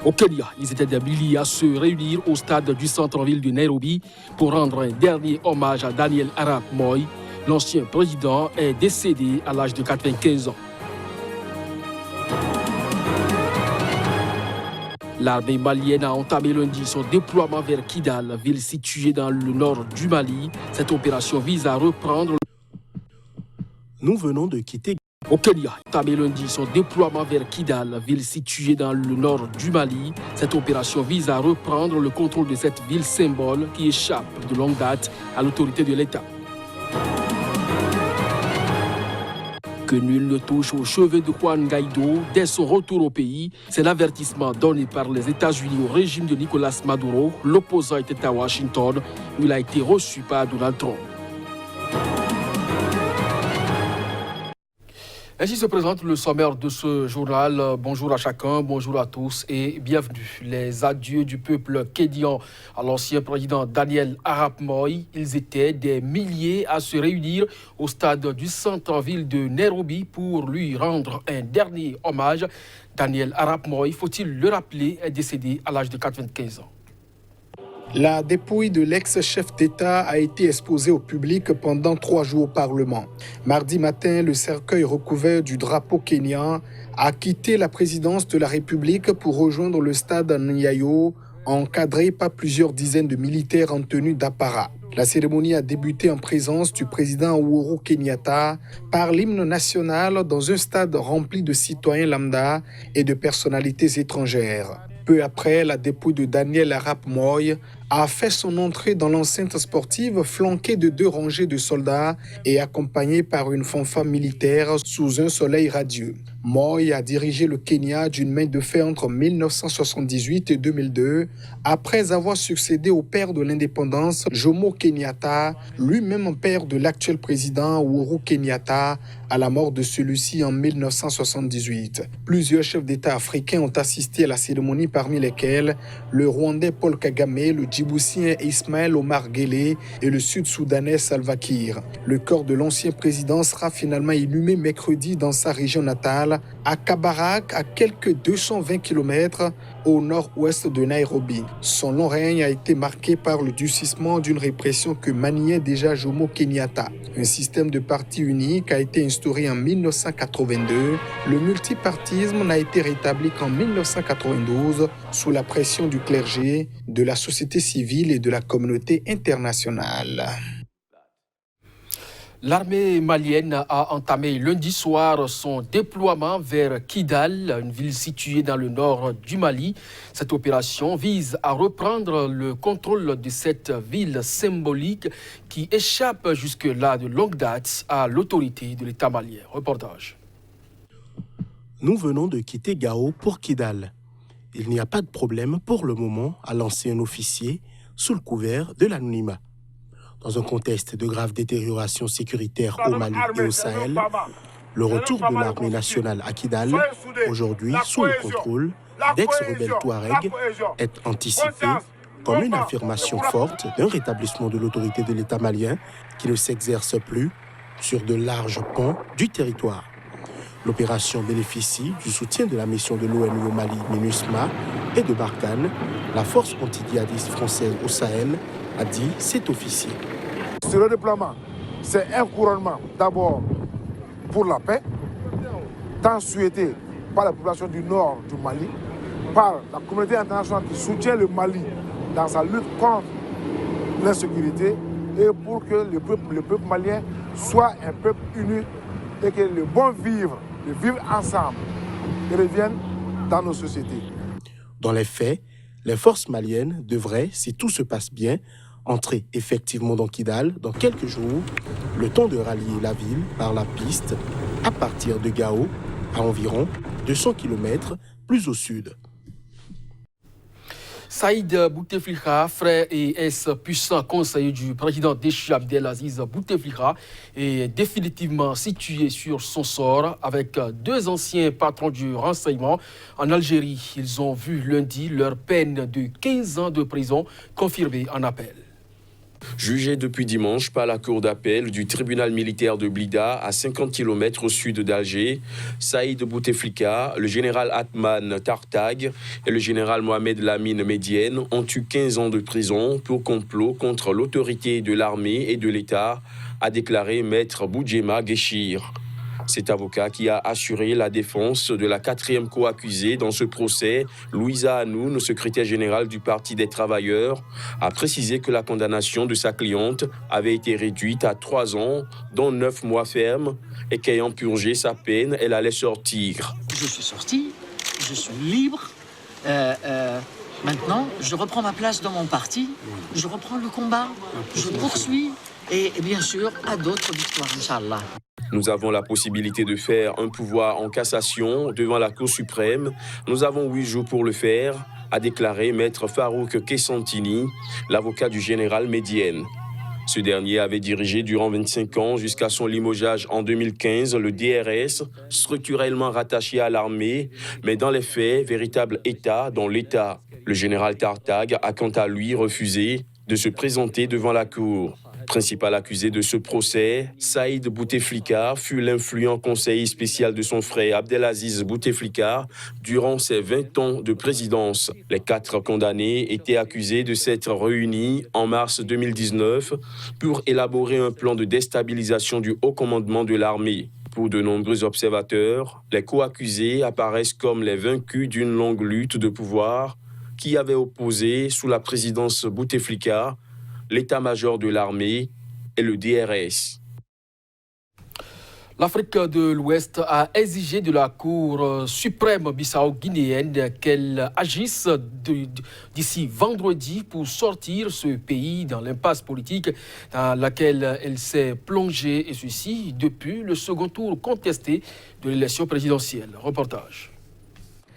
Au Kenya, ils étaient des milliers à se réunir au stade du centre-ville de Nairobi pour rendre un dernier hommage à Daniel Arap Moi. L'ancien président est décédé à l'âge de 95 ans. L'armée malienne a entamé lundi son déploiement vers Kidal, ville située dans le nord du Mali. Cette opération vise à reprendre... Nous venons de quitter... Au Kenya, entamé lundi son déploiement vers Kidal, ville située dans le nord du Mali. Cette opération vise à reprendre le contrôle de cette ville symbole qui échappe de longue date à l'autorité de l'État. Que nul ne touche aux cheveux de Juan Guaido dès son retour au pays. C'est l'avertissement donné par les États-Unis au régime de Nicolas Maduro. L'opposant était à Washington, où il a été reçu par Donald Trump. Ainsi se présente le sommaire de ce journal. Bonjour à chacun, bonjour à tous et bienvenue. Les adieux du peuple kédian à l'ancien président Daniel Arap Moi. Ils étaient des milliers à se réunir au stade du centre-ville de Nairobi pour lui rendre un dernier hommage. Daniel Arap Moi, faut-il le rappeler, est décédé à l'âge de 95 ans. La dépouille de l'ex-chef d'État a été exposée au public pendant 3 jours au Parlement. Mardi matin, le cercueil recouvert du drapeau kényan a quitté la présidence de la République pour rejoindre le stade Nyayo, encadré par plusieurs dizaines de militaires en tenue d'apparat. La cérémonie a débuté en présence du président Uhuru Kenyatta par l'hymne national dans un stade rempli de citoyens lambda et de personnalités étrangères. Peu après, la dépouille de Daniel Arap Moi a fait son entrée dans l'enceinte sportive flanquée de 2 rangées de soldats et accompagnée par une fanfare militaire sous un soleil radieux. Moi a dirigé le Kenya d'une main de fer entre 1978 et 2002, après avoir succédé au père de l'indépendance, Jomo Kenyatta, lui-même père de l'actuel président Uhuru Kenyatta, à la mort de celui-ci en 1978. Plusieurs chefs d'État africains ont assisté à la cérémonie, parmi lesquels le Rwandais Paul Kagame, le Djiboutien Ismaël Omar Guelleh et le Sud-Soudanais Salva Kiir. Le corps de l'ancien président sera finalement inhumé mercredi dans sa région natale, à Kabarak, à quelques 220 km au nord-ouest de Nairobi. Son long règne a été marqué par le durcissement d'une répression que maniait déjà Jomo Kenyatta. Un système de parti unique a été instauré en 1982. Le multipartisme n'a été rétabli qu'en 1992 sous la pression du clergé, de la société civile et de la communauté internationale. L'armée malienne a entamé lundi soir son déploiement vers Kidal, une ville située dans le nord du Mali. Cette opération vise à reprendre le contrôle de cette ville symbolique qui échappe jusque-là de longue date à l'autorité de l'État malien. Reportage. Nous venons de quitter Gao pour Kidal. Il n'y a pas de problème pour le moment, a lancé un officier sous le couvert de l'anonymat. Dans un contexte de grave détérioration sécuritaire au Mali et au Sahel, le retour de l'armée nationale à Kidal, aujourd'hui sous le contrôle d'ex-rebelles Touaregs, est anticipé comme une affirmation forte d'un rétablissement de l'autorité de l'État malien qui ne s'exerce plus sur de larges pans du territoire. L'opération bénéficie du soutien de la mission de l'ONU au Mali, MINUSMA, et de Barkhane, la force antidjihadiste française au Sahel, a dit cet officier. Ce redéploiement, c'est un couronnement d'abord pour la paix, tant souhaité par la population du nord du Mali, par la communauté internationale qui soutient le Mali dans sa lutte contre l'insécurité et pour que le peuple malien soit un peuple uni et que le bon vivre, le vivre ensemble, revienne dans nos sociétés. Dans les faits, les forces maliennes devraient, si tout se passe bien, entrer effectivement dans Kidal dans quelques jours, le temps de rallier la ville par la piste à partir de Gao, à environ 200 km plus au sud. Saïd Bouteflika, frère et ex-puissant conseiller du président déchu Abdelaziz Bouteflika, est définitivement situé sur son sort avec 2 anciens patrons du renseignement. En Algérie, ils ont vu lundi leur peine de 15 ans de prison confirmée en appel. Jugé depuis dimanche par la cour d'appel du tribunal militaire de Blida, à 50 km au sud d'Alger, Saïd Bouteflika, le général Atman Tartag et le général Mohamed Lamine Medienne ont eu 15 ans de prison pour complot contre l'autorité de l'armée et de l'État, a déclaré maître Boudjema Guéchir. Cet avocat qui a assuré la défense de la 4e co-accusée dans ce procès, Louisa Hanoun, secrétaire générale du Parti des travailleurs, a précisé que la condamnation de sa cliente avait été réduite à 3 ans, dont 9 mois fermes, et qu'ayant purgé sa peine, elle allait sortir. Je suis sorti, je suis libre. Maintenant, je reprends ma place dans mon parti, je reprends le combat, je poursuis, et bien sûr, à d'autres victoires, Inch'Allah. Nous avons la possibilité de faire un pouvoir en cassation devant la Cour suprême. Nous avons 8 jours pour le faire, a déclaré maître Farouk Kessantini, l'avocat du général Medienne. Ce dernier avait dirigé durant 25 ans jusqu'à son limogeage en 2015 le DRS, structurellement rattaché à l'armée, mais dans les faits, véritable État dans l'État. Le général Tartag a quant à lui refusé de se présenter devant la Cour. Principal accusé de ce procès, Saïd Bouteflika fut l'influent conseiller spécial de son frère Abdelaziz Bouteflika durant ses 20 ans de présidence. Les 4 condamnés étaient accusés de s'être réunis en mars 2019 pour élaborer un plan de déstabilisation du haut commandement de l'armée. Pour de nombreux observateurs, les co-accusés apparaissent comme les vaincus d'une longue lutte de pouvoir qui avait opposé, sous la présidence Bouteflika, l'état-major de l'armée et le DRS. L'Afrique de l'Ouest a exigé de la Cour suprême bissau-guinéenne qu'elle agisse d'ici vendredi pour sortir ce pays dans l'impasse politique dans laquelle elle s'est plongée, et ceci depuis le second tour contesté de l'élection présidentielle. Reportage.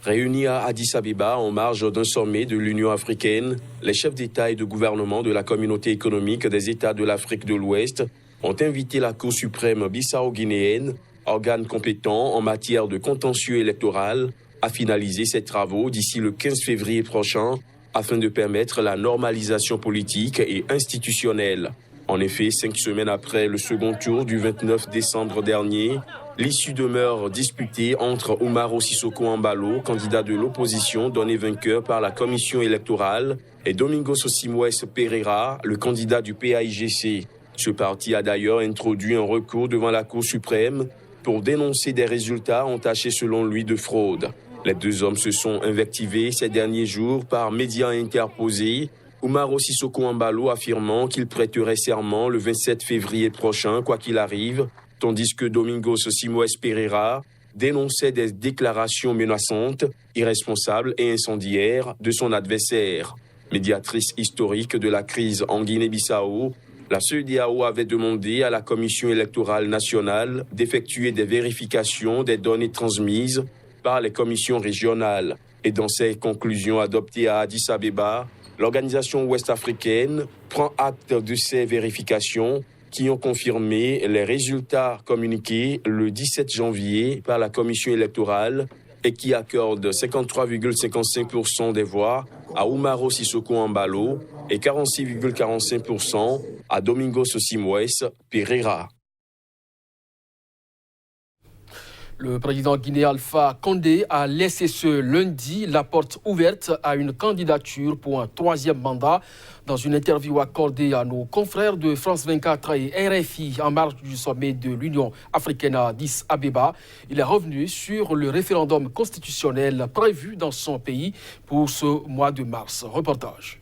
Réunis à Addis Abeba en marge d'un sommet de l'Union africaine, les chefs d'État et de gouvernement de la communauté économique des États de l'Afrique de l'Ouest ont invité la Cour suprême bissau-guinéenne, organe compétent en matière de contentieux électoral, à finaliser ses travaux d'ici le 15 février prochain afin de permettre la normalisation politique et institutionnelle. En effet, 5 semaines après le second tour du 29 décembre dernier, l'issue demeure disputée entre Umaro Sissoko Embalo, candidat de l'opposition donné vainqueur par la commission électorale, et Domingos Simões Pereira, le candidat du PAIGC. Ce parti a d'ailleurs introduit un recours devant la Cour suprême pour dénoncer des résultats entachés selon lui de fraude. Les 2 hommes se sont invectivés ces derniers jours par médias interposés, Umaro Sissoko Embalo affirmant qu'il prêterait serment le 27 février prochain, quoi qu'il arrive, tandis que Domingos Simões Pereira dénonçait des déclarations menaçantes, irresponsables et incendiaires de son adversaire. Médiatrice historique de la crise en Guinée-Bissau, la CEDEAO avait demandé à la Commission électorale nationale d'effectuer des vérifications des données transmises par les commissions régionales. Et dans ses conclusions adoptées à Addis Abeba, l'organisation ouest-africaine prend acte de ces vérifications qui ont confirmé les résultats communiqués le 17 janvier par la commission électorale et qui accordent 53,55% des voix à Umaro Sissoko Embalo et 46,45% à Domingos Simões Pereira. Le président guinéen Alpha Condé a laissé ce lundi la porte ouverte à une candidature pour un 3e mandat. Dans une interview accordée à nos confrères de France 24 et RFI en marge du sommet de l'Union africaine à Addis Abeba, il est revenu sur le référendum constitutionnel prévu dans son pays pour ce mois de mars. Reportage.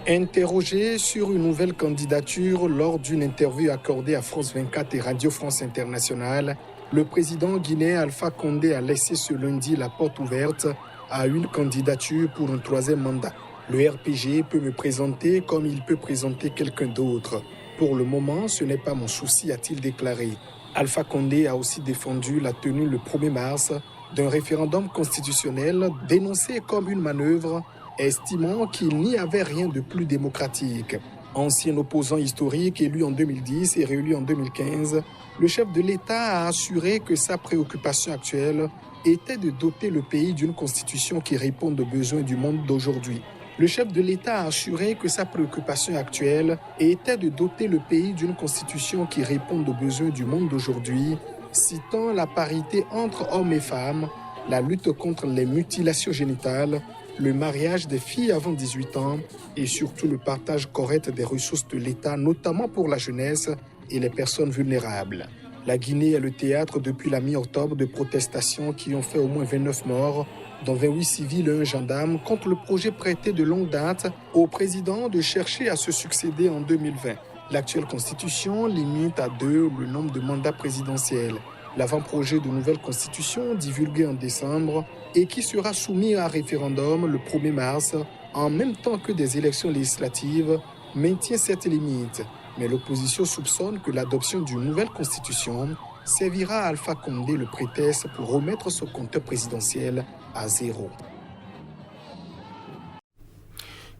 Interrogé sur une nouvelle candidature lors d'une interview accordée à France 24 et Radio France Internationale, le président guinéen Alpha Condé a laissé ce lundi la porte ouverte à une candidature pour un 3e mandat. Le RPG peut me présenter comme il peut présenter quelqu'un d'autre. Pour le moment, ce n'est pas mon souci, a-t-il déclaré. Alpha Condé a aussi défendu la tenue le 1er mars d'un référendum constitutionnel dénoncé comme une manœuvre, estimant qu'il n'y avait rien de plus démocratique. Ancien opposant historique élu en 2010 et réélu en 2015, le chef de l'État a assuré que sa préoccupation actuelle était de doter le pays d'une constitution qui réponde aux besoins du monde d'aujourd'hui. Le chef de l'État a assuré que sa préoccupation actuelle était de doter le pays d'une constitution qui réponde aux besoins du monde d'aujourd'hui, citant la parité entre hommes et femmes, la lutte contre les mutilations génitales, le mariage des filles avant 18 ans et surtout le partage correct des ressources de l'État, notamment pour la jeunesse et les personnes vulnérables. La Guinée est le théâtre depuis la mi-octobre de protestations qui ont fait au moins 29 morts, dont 28 civils et un gendarme, contre le projet prêté de longue date au président de chercher à se succéder en 2020. L'actuelle constitution limite à 2 le nombre de mandats présidentiels. L'avant-projet de nouvelle constitution, divulgué en décembre et qui sera soumis à référendum le 1er mars, en même temps que des élections législatives, maintient cette limite. Mais l'opposition soupçonne que l'adoption d'une nouvelle constitution servira à Alpha Condé le prétexte pour remettre son compteur présidentiel à 0.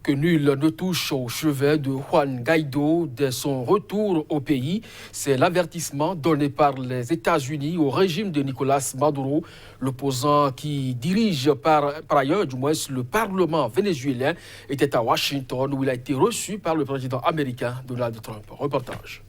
Que nul ne touche au chevet de Juan Guaido dès son retour au pays. C'est l'avertissement donné par les États-Unis au régime de Nicolas Maduro, l'opposant qui dirige par ailleurs, du moins, le Parlement vénézuélien, était à Washington où il a été reçu par le président américain Donald Trump. Reportage.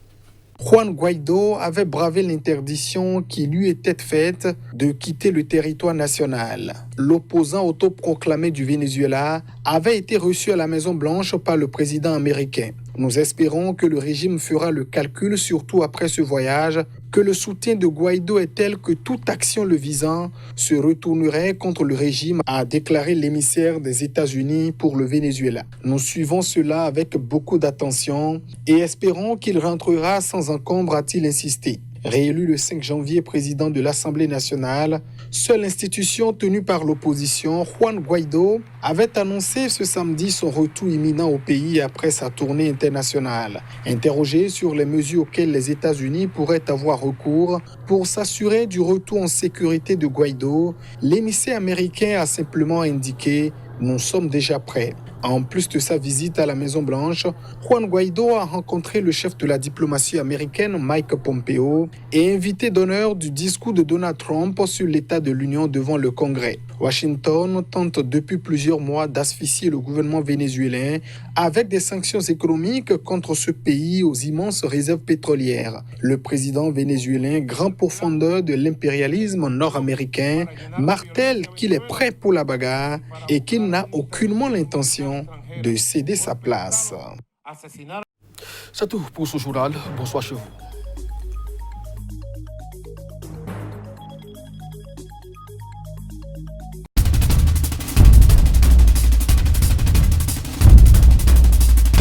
Juan Guaido avait bravé l'interdiction qui lui était faite de quitter le territoire national. L'opposant autoproclamé du Venezuela avait été reçu à la Maison-Blanche par le président américain. Nous espérons que le régime fera le calcul, surtout après ce voyage, que le soutien de Guaido est tel que toute action le visant se retournerait contre le régime, a déclaré l'émissaire des États-Unis pour le Venezuela. Nous suivons cela avec beaucoup d'attention et espérons qu'il rentrera sans encombre, a-t-il insisté. Réélu le 5 janvier président de l'Assemblée nationale, seule institution tenue par l'opposition, Juan Guaido avait annoncé ce samedi son retour imminent au pays après sa tournée internationale. Interrogé sur les mesures auxquelles les États-Unis pourraient avoir recours pour s'assurer du retour en sécurité de Guaido, l'émissaire américain a simplement indiqué « Nous sommes déjà prêts ». En plus de sa visite à la Maison-Blanche, Juan Guaido a rencontré le chef de la diplomatie américaine Mike Pompeo et invité d'honneur du discours de Donald Trump sur l'état de l'Union devant le Congrès. Washington tente depuis plusieurs mois d'asphyxier le gouvernement vénézuélien avec des sanctions économiques contre ce pays aux immenses réserves pétrolières. Le président vénézuélien, grand pourfendeur de l'impérialisme nord-américain, martèle qu'il est prêt pour la bagarre et qu'il n'a aucunement l'intention de céder sa place. C'est tout pour ce journal. Bonsoir chez vous.